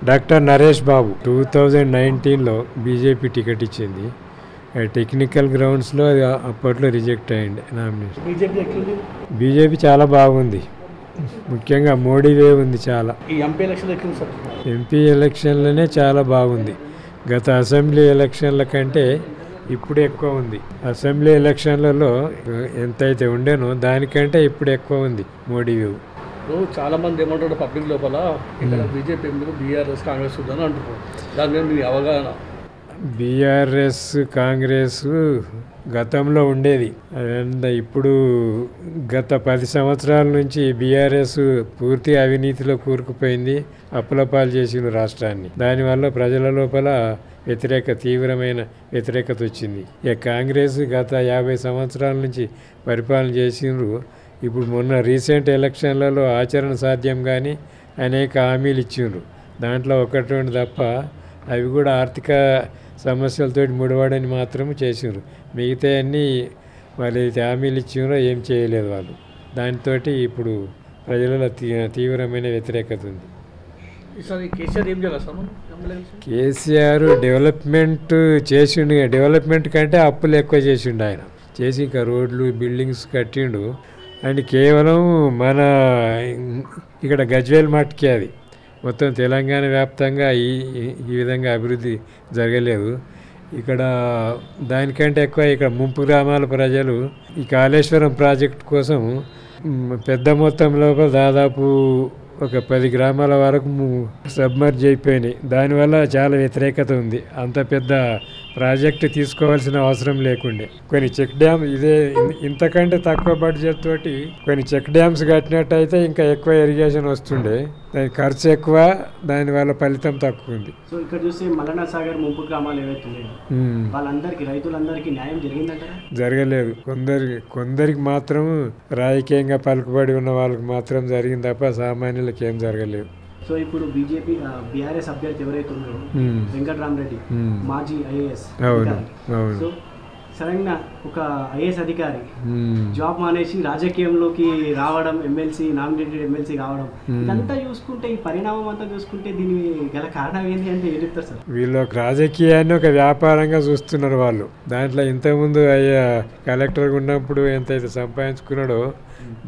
Doctor Naresh బాబు 2019లో BJP ticket ఇచ్చింది. Technical గ్రౌండ్స్లో అప్పట్లో రిజెక్ట్ అయ్యింది నామినేషన్. బీజేపీ చాలా బాగుంది, ముఖ్యంగా మోడీ వే ఉంది చాలా. ఎంపీ ఎలక్షన్లనే చాలా బాగుంది. గత అసెంబ్లీ ఎలక్షన్ల కంటే ఇప్పుడు ఎక్కువ ఉంది. అసెంబ్లీ ఎలక్షన్లలో ఎంతైతే ఉండేనో దానికంటే ఇప్పుడు ఎక్కువ ఉంది మోడీ వ్యూ. చాలా మంది ఏమంటారు పబ్లిక్ లోపల ఇక్కడ బీజేపీ ఎందుకు బీఆర్ఎస్ కాంగ్రెస్ ఉందని అంటున్నారు. దాని మీద మీ అవగాహన? బీఆర్ఎస్ కాంగ్రెస్ గతంలో ఉండేది, ఇప్పుడు గత 10 సంవత్సరాల నుంచి బీఆర్ఎస్ పూర్తి అవినీతిలో కూరుకుపోయింది, అప్పులపాలు చేసింది రాష్ట్రాన్ని. దానివల్ల ప్రజల లోపల తీవ్రమైన వ్యతిరేకత వచ్చింది. ఇక కాంగ్రెస్ గత 50 సంవత్సరాల నుంచి పరిపాలన చేసిండ్రు. ఇప్పుడు మొన్న రీసెంట్ ఎలక్షన్లలో ఆచరణ సాధ్యం కానీ అనేక హామీలు ఇచ్చిండ్రు. దాంట్లో 1-2 తప్ప అవి కూడా ఆర్థిక సమస్యలతో ముడిపడని మాత్రం చేసిండ్రు. మిగతా అన్నీ వాళ్ళు అయితే హామీలు ఇచ్చిండ్రో ఏం చేయలేదు వాళ్ళు. దాంతో ఇప్పుడు ప్రజలలో తీవ్రమైన వ్యతిరేకత ఉంది. కేసీఆర్ డెవలప్మెంట్ చేసిండు. డెవలప్మెంట్ కంటే అప్పులు ఎక్కువ చేసిండు ఆయన. చేసి ఇంకా రోడ్లు బిల్డింగ్స్ కట్టిండు. అండ్ కేవలం మన ఇక్కడ గజ్వేల్ మట్టికి అది మొత్తం తెలంగాణ వ్యాప్తంగా ఈ విధంగా అభివృద్ధి జరగలేదు. ఇక్కడ దానికంటే ఎక్కువ ఇక్కడ ముంపు గ్రామాల ప్రజలు ఈ కాళేశ్వరం ప్రాజెక్టు కోసం పెద్ద మొత్తంలో దాదాపు ఒక 10 గ్రామాల వరకు సబ్మర్జ్ అయిపోయినాయి. దానివల్ల చాలా వ్యతిరేకత ఉంది. అంత పెద్ద ప్రాజెక్టు తీసుకోవాల్సిన అవసరం లేకుండే కొన్ని చెక్ డ్యామ్ ఇంతకంటే తక్కువ బడ్జెట్ తోటి కొన్ని చెక్ డ్యామ్స్ కట్టినట్టయితే ఇంకా ఎక్కువ ఇరిగేషన్ వస్తుండే. దాని ఖర్చు ఎక్కువ, దానివల్ల ఫలితం తక్కువ ఉంది. సో ఇక్కడ చూస్తే మల్లన్న సాగర్ ముంపు గ్రామాలు ఏవైతే వాళ్ళందరికీ రైతులందరికీ న్యాయం జరిగిందంట? జరగలేదు. కొందరికి మాత్రం రాజకీయంగా పలుకుబడి ఉన్న వాళ్ళకి మాత్రం జరిగింది తప్ప సామాన్యులకు ఏం జరగలేదు. సో ఇప్పుడు బీఆర్ఎస్ అభ్యర్థి ఎవరైతే ఉన్నారో వెంకట్రామరెడ్డి, మాజీ ఐఏఎస్ సో సడన్ గా ఒక ఐఏఎస్ అధికారి జాబ్ మానేసి రాజకీయంలోకి రావడం, నామినేటెడ్ ఎమ్మెల్సీ కావడం, ఇదంతా చూసుకుంటే ఈ పరిణామం అంతా చూసుకుంటే దీని గల కారణం ఏంటి అంటే ఏం చెప్తారు సార్? వీళ్ళు రాజకీయాన్ని ఒక వ్యాపారంగా చూస్తున్నారు వాళ్ళు. దాంట్లో ఇంతకుముందు కలెక్టర్గా ఉన్నప్పుడు ఎంతైతే సంపాదించుకున్నాడో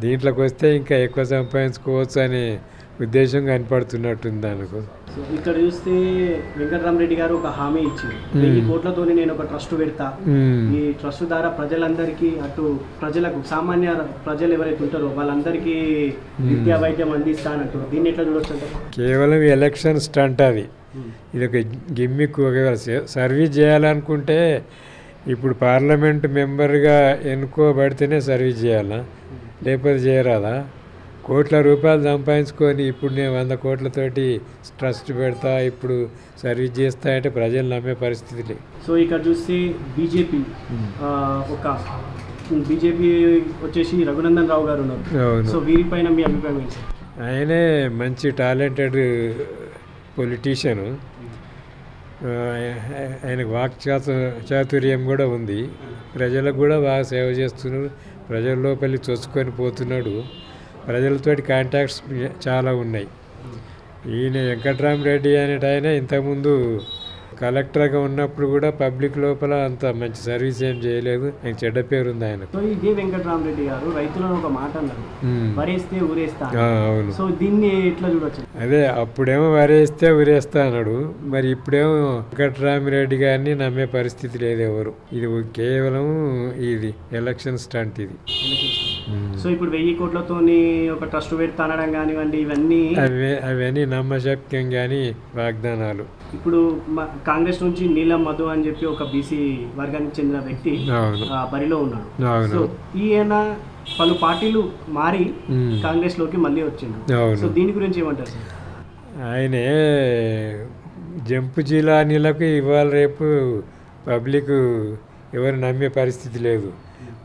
దీంట్లోకి వస్తే ఇంకా ఎక్కువ సంపాదించుకోవచ్చు అనే ఉద్దేశం కనపడుతున్నట్టుంది దానికి. ఇక్కడ చూస్తే వెంకటరామరెడ్డి గారు ఒక హామీ ఇచ్చారు, 1000 కోట్లతో నేను ఒక ట్రస్ట్ పెడతా, ఈ ట్రస్ట్ ద్వారా ప్రజలందరికీ, అటు ప్రజలకు సామాన్య ప్రజలు ఎవరైతే ఉంటారో వాళ్ళందరికీ విద్యా వైద్యం అందిస్తానంటూ. దీన్ని ఎట్లా చూడొచ్చు అంటే కేవలం ఎలక్షన్ స్టంట్ అది. ఇది ఒక గిమ్మిక్. ఒకవేళ సర్వీస్ చేయాలనుకుంటే ఇప్పుడు పార్లమెంట్ మెంబర్గా ఎన్నుకోబడితేనే సర్వీస్ చేయాలా, లేకపోతే చేయరాదా? కోట్ల రూపాయలు సంపాదించుకొని ఇప్పుడు నేను 100 కోట్లతోటి ట్రస్ట్ పెడతా, ఇప్పుడు సర్వీస్ చేస్తా అంటే ప్రజలు నమ్మే పరిస్థితి లేదు. సో ఇక్కడ చూస్తే బీజేపీ వచ్చేసి రఘునందన్ రావు గారు ఉన్నారు. సో వీరిపైన మీ అభిప్రాయం ఏంటి? ఆయనే మంచి టాలెంటెడ్ పొలిటీషియను. ఆయనకు చాతుర్యం కూడా ఉంది. ప్రజలకు కూడా బాగా సేవ చేస్తున్నాడు. ప్రజల లోపలి చొచ్చుకొని పోతున్నాడు. ప్రజలతోటి కాంటాక్ట్స్ చాలా ఉన్నాయి. ఈయన వెంకట్రామరెడ్డి అనేట ఆయన ఇంతకుముందు కలెక్టర్గా ఉన్నప్పుడు కూడా పబ్లిక్ లోపల అంత మంచి సర్వీస్ ఏం చేయలేదు. ఆయన చెడ్డ పేరు ఉంది ఆయన. సో ఇదే వెంకట్రామరెడ్డి గారు రైతులను ఒక మాట అన్నారు, వరేస్తే ఊరేస్తా. అవును. సో దీన్ని ఎట్లా చూడొచ్చు? అదే అప్పుడేమో వరేస్తే ఊరేస్తా అన్నాడు, మరి ఇప్పుడేమో వెంకట్రామరెడ్డి గారిని నమ్మే పరిస్థితి లేదు ఎవరు. ఇది కేవలం ఇది ఎలక్షన్ స్టంట్ ఇది. సో ఇప్పుడు 1000 కోట్లతో ఒక ట్రస్ట్ పెడతా అనడం కానివ్వండి, అవన్నీ నమ్మశక్యం కానీ వాగ్దానాలు. ఇప్పుడు కాంగ్రెస్ నుంచి నీలం మధు అని చెప్పి ఒక బీసీ వర్గానికి చెందిన వ్యక్తి బరిలో ఉన్నాడు. సో ఈయన పలు పార్టీలు మారి కాంగ్రెస్ లోకి మళ్ళీ వచ్చింది. సో దీని గురించి ఏమంటారు సార్? ఆయనే జంపు జిల్లాలకు ఇవాళ రేపు పబ్లిక్ ఎవరు నమ్మే పరిస్థితి లేదు.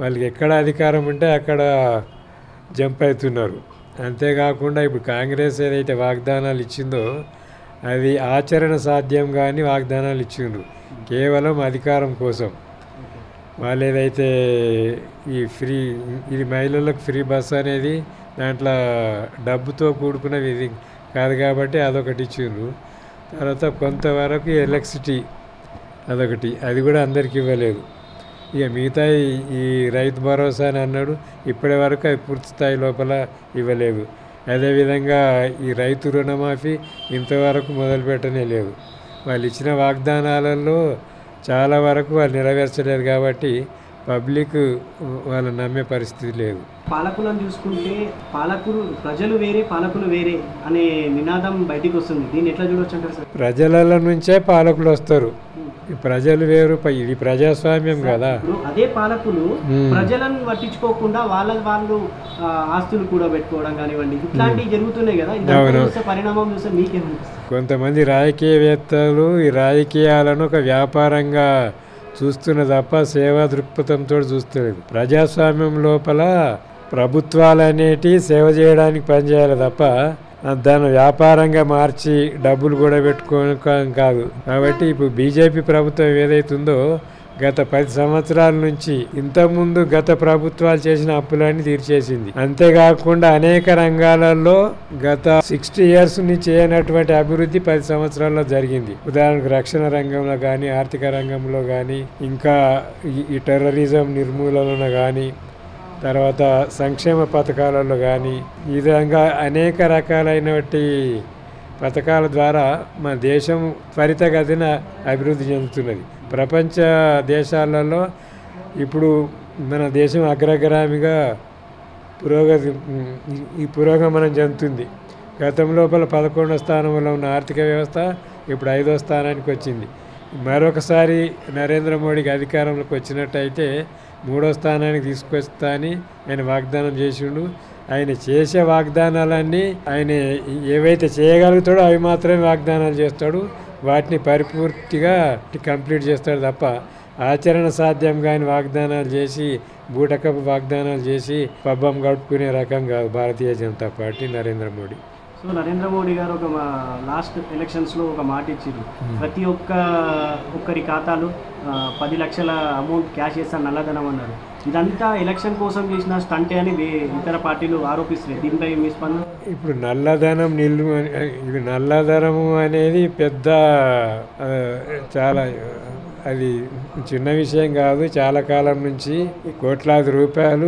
వాళ్ళకి ఎక్కడ అధికారం ఉంటే అక్కడ జంప్ అవుతున్నారు. అంతేకాకుండా ఇప్పుడు కాంగ్రెస్ ఏదైతే వాగ్దానాలు ఇచ్చిందో అది ఆచరణ సాధ్యం కానీ వాగ్దానాలు ఇచ్చిండ్రు కేవలం అధికారం కోసం. వాళ్ళు ఏదైతే ఇది మహిళలకు ఫ్రీ బస్ అనేది దాంట్లో డబ్బుతో కూడుకున్నది ఇది కాదు కాబట్టి అదొకటి ఇచ్చిండ్రు. తర్వాత కొంతవరకు ఎలక్ట్రిసిటీ అదొకటి, అది కూడా అందరికి ఇవ్వలేదు. ఇక మిగతా ఈ రైతు భరోసా అని అన్నాడు, ఇప్పటి వరకు అది పూర్తి స్థాయి లోపల ఇవ్వలేదు. అదేవిధంగా ఈ రైతు రుణమాఫీ ఇంతవరకు మొదలుపెట్టనే లేదు. వాళ్ళు ఇచ్చిన వాగ్దానాలలో చాలా వరకు వాళ్ళు నెరవేర్చలేదు కాబట్టి పబ్లిక్ వాళ్ళు నమ్మే పరిస్థితి లేదు. పాలకులను చూసుకుంటే ప్రజలు వేరే పాలకులు వేరే అనే నినాదం బయటికి వస్తుంది. దీన్ని ఎట్లా చూడవచ్చు అంటారు సార్? ప్రజల నుంచే పాలకులు వస్తారు. ఈ ప్రజలు వేరు, ఇది ప్రజాస్వామ్యం కదా. అదే పాలకులు ప్రజలను పట్టించుకోకుండా వాళ్ళు ఆస్తులు కూడా పెట్టుకోవడం కానివ్వండి, ఇట్లాంటివి జరుగుతున్నాయి కదా. పరిణామం చూస్తే మీకేమనిపిస్తుంది? కొంతమంది రాజకీయవేత్తలు ఈ రాజకీయాలను ఒక వ్యాపారంగా చూస్తున్న తప్ప సేవా దృక్పథంతో చూస్తలేదు. ప్రజాస్వామ్యం లోపల ప్రభుత్వాలు అనేటి సేవ చేయడానికి పనిచేయాలి తప్ప దాన్ని వ్యాపారంగా మార్చి డబ్బులు కూడా పెట్టుకోవడం కాదు. కాబట్టి ఇప్పుడు బీజేపీ ప్రభుత్వం ఏదైతుందో గత 10 సంవత్సరాల నుంచి ఇంతకుముందు గత ప్రభుత్వాలు చేసిన అప్పులన్నీ తీర్చేసింది. అంతేకాకుండా అనేక రంగాలలో గత 60 years నుంచి చేయనటువంటి అభివృద్ధి 10 సంవత్సరాల్లో జరిగింది. ఉదాహరణకు రక్షణ రంగంలో కానీ, ఆర్థిక రంగంలో కానీ, ఇంకా ఈ టెర్రరిజం నిర్మూలన కానీ, తర్వాత సంక్షేమ పథకాలలో కానీ, ఈ విధంగా అనేక రకాలైనటువంటి పథకాల ద్వారా మన దేశం త్వరితగతిన అభివృద్ధి చెందుతున్నది. ప్రపంచ దేశాలలో ఇప్పుడు మన దేశం అగ్రగామిగా పురోగమనం చెందుతుంది. గతం లోపల 11వ స్థానంలో ఉన్న ఆర్థిక వ్యవస్థ ఇప్పుడు 5వ స్థానానికి వచ్చింది. మరొకసారి నరేంద్ర మోడీకి అధికారంలోకి వచ్చినట్టయితే 3వ స్థానానికి తీసుకొస్తా అని ఆయన వాగ్దానం చేసిండు. ఆయన చేసే వాగ్దానాలన్నీ ఆయన ఏవైతే చేయగలుగుతాడో అవి మాత్రమే వాగ్దానాలు చేస్తాడు. వాటిని పరిపూర్తిగా కంప్లీట్ చేస్తాడు తప్ప ఆచరణ సాధ్యం కాని వాగ్దానాలు చేసి బూటకపు వాగ్దానాలు చేసి పబ్బం గడుపుకునే రకం కాదు భారతీయ జనతా పార్టీ, నరేంద్ర మోడీ. సో నరేంద్ర మోడీ గారు ఒక లాస్ట్ ఎలక్షన్స్లో ఒక మాట ఇచ్చారు, ప్రతి ఒక్కరి ఖాతాలు 10 లక్షల అమౌంట్ క్యాష్ చేస్తాను నల్లధనం అన్నారు. ఇదంతా ఎలక్షన్ కోసం చేసిన స్టంటే అని ఇతర పార్టీలు ఆరోపిస్తున్నాయి. దీనిపై మీ స్పందన? ఇప్పుడు నల్లధనం ఇది నల్లధనము అనేది పెద్ద చాలా అది చిన్న విషయం కాదు. చాలా కాలం నుంచి కోట్లాది రూపాయలు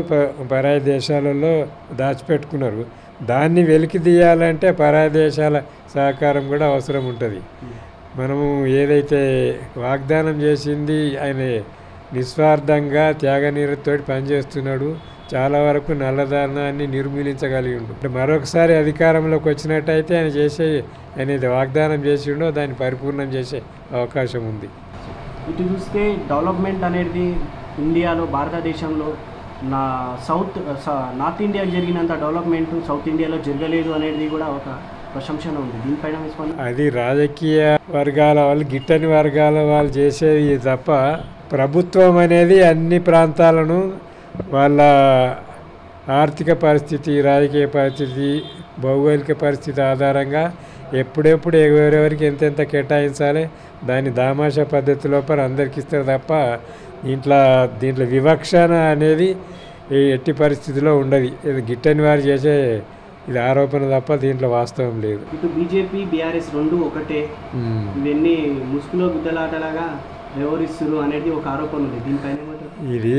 పరాయి దేశాలలో దాచిపెట్టుకున్నారు. దాన్ని వెలికి తీయాలంటే పరాయి దేశాల సహకారం కూడా అవసరం ఉంటుంది. మనము ఏదైతే వాగ్దానం చేసింది ఆయన నిస్వార్థంగా త్యాగనీరతో పనిచేస్తున్నాడు. చాలా వరకు నల్లధనాన్ని నిర్మూలించగలిగి ఉండు. మరొకసారి అధికారంలోకి వచ్చినట్టయితే ఆయన వాగ్దానం చేసిండో దాన్ని పరిపూర్ణం చేసే అవకాశం ఉంది. ఇటు చూస్తే డెవలప్మెంట్ అనేది ఇండియాలో, భారతదేశంలో నార్త్ ఇండియాకి జరిగినంత డెవలప్మెంట్ సౌత్ ఇండియాలో జరగలేదు అనేది కూడా ఒక ప్రశంసన ఉంది. దీనిపైన అది రాజకీయ వర్గాల వాళ్ళు, గిట్టని వర్గాల వాళ్ళు చేసేది తప్ప ప్రభుత్వం అనేది అన్ని ప్రాంతాలను వాళ్ళ ఆర్థిక పరిస్థితి, రాజకీయ పరిస్థితి, భౌగోళిక పరిస్థితి ఆధారంగా ఎప్పుడెప్పుడు ఎవరెవరికి ఎంతెంత కేటాయించాలి దాన్ని దామాషా పద్ధతి లోపల అందరికి ఇస్తారు తప్ప దీంట్లో వివక్షణ అనేది ఎట్టి పరిస్థితిలో ఉండదు. ఇది గిట్టని వారు చేసే ఇది ఆరోపణ తప్ప దీంట్లో వాస్తవం లేదు. ఇటు బీజేపీ బీఆర్ఎస్ రెండు ఒకటే, ఇవన్నీ ముసుగులో గుద్దలాటలాగా వ్యవహరిస్తారు అనేది ఒక ఆరోపణ ఉంది. దీనిపైన ఇది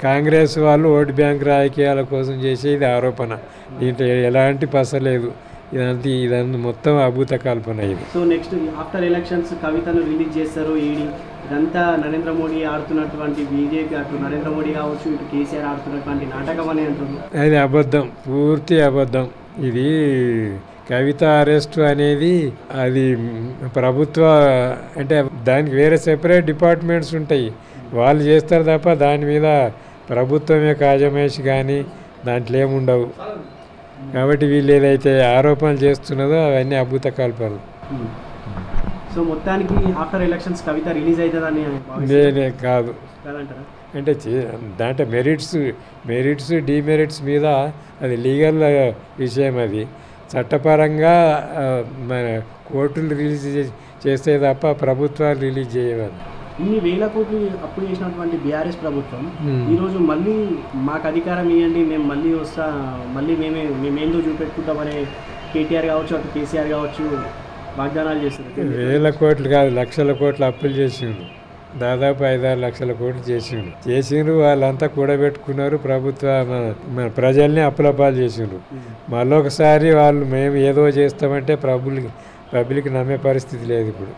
కాంగ్రెస్ వాళ్ళు ఓటు బ్యాంక్ రాజకీయాల కోసం చేసేది ఆరోపణ. దీంట్లో ఎలాంటి పసలేదు. ఇదంతా మొత్తం అభూత కల్పన ఇది. సో నెక్స్ట్ ఆఫ్టర్ ఎలక్షన్స్ కవితను రిలీజ్ చేస్తారు ఈడీ. ఇదంతా నరేంద్ర మోడీ ఆడుతున్నటువంటి బీజేపీ, అటు నరేంద్ర మోడీ కావచ్చు, ఇటు కేసీఆర్ ఆడుతున్నటువంటి నాటకం అని అంటున్నారు. అది అబద్ధం, పూర్తి అబద్ధం. ఇది కవిత అరెస్టు అనేది అది ప్రభుత్వ అంటే దానికి వేరే సెపరేట్ డిపార్ట్మెంట్స్ ఉంటాయి, వాళ్ళు చేస్తారు తప్ప దాని మీద ప్రభుత్వం యొక్క ఆజమాయిషి కానీ దాంట్లో ఏముండవు. కాబట్టి వీళ్ళు ఏదైతే ఆరోపణలు చేస్తున్నదో అవన్నీ అద్భుత కల్పనలు. సో మొత్తానికి ఆఫ్టర్ ఎలక్షన్స్ కవిత రిలీజ్ అవుతుందని నేనే కాదు అంటే దాంట్లో మెరిట్స్ డిమెరిట్స్ మీద అది లీగల్ విషయం. అది చట్టపరంగా మన కోర్టులు రిలీజ్ చేస్తే తప్ప ప్రభుత్వాలు రిలీజ్ చేయవాలి. ఇన్ని వేల కోట్లు అప్పు చేసినటువంటి బీఆర్ఎస్ ప్రభుత్వం ఈరోజు మళ్ళీ మాకు అధికారం ఇవ్వండి, మేము మళ్ళీ మళ్ళీ మేమేందో చూపెట్టుకుంటామని కేటీఆర్ కావచ్చు, అటు కేసీఆర్ కావచ్చు వాగ్దానాలు చేస్తున్నారు. వేల కోట్లు కాదు, లక్షల కోట్లు అప్పులు చేసిండ్రు. దాదాపు 5-6 లక్షల కోట్లు చేసిండ్రు. వాళ్ళంతా కూడబెట్టుకున్నారు. మన ప్రజల్ని అప్పులపాలు చేసిండ్రు. మళ్ళొకసారి వాళ్ళు మేము ఏదో చేస్తామంటే పబ్లిక్ నమ్మే పరిస్థితి లేదు ఇప్పుడు.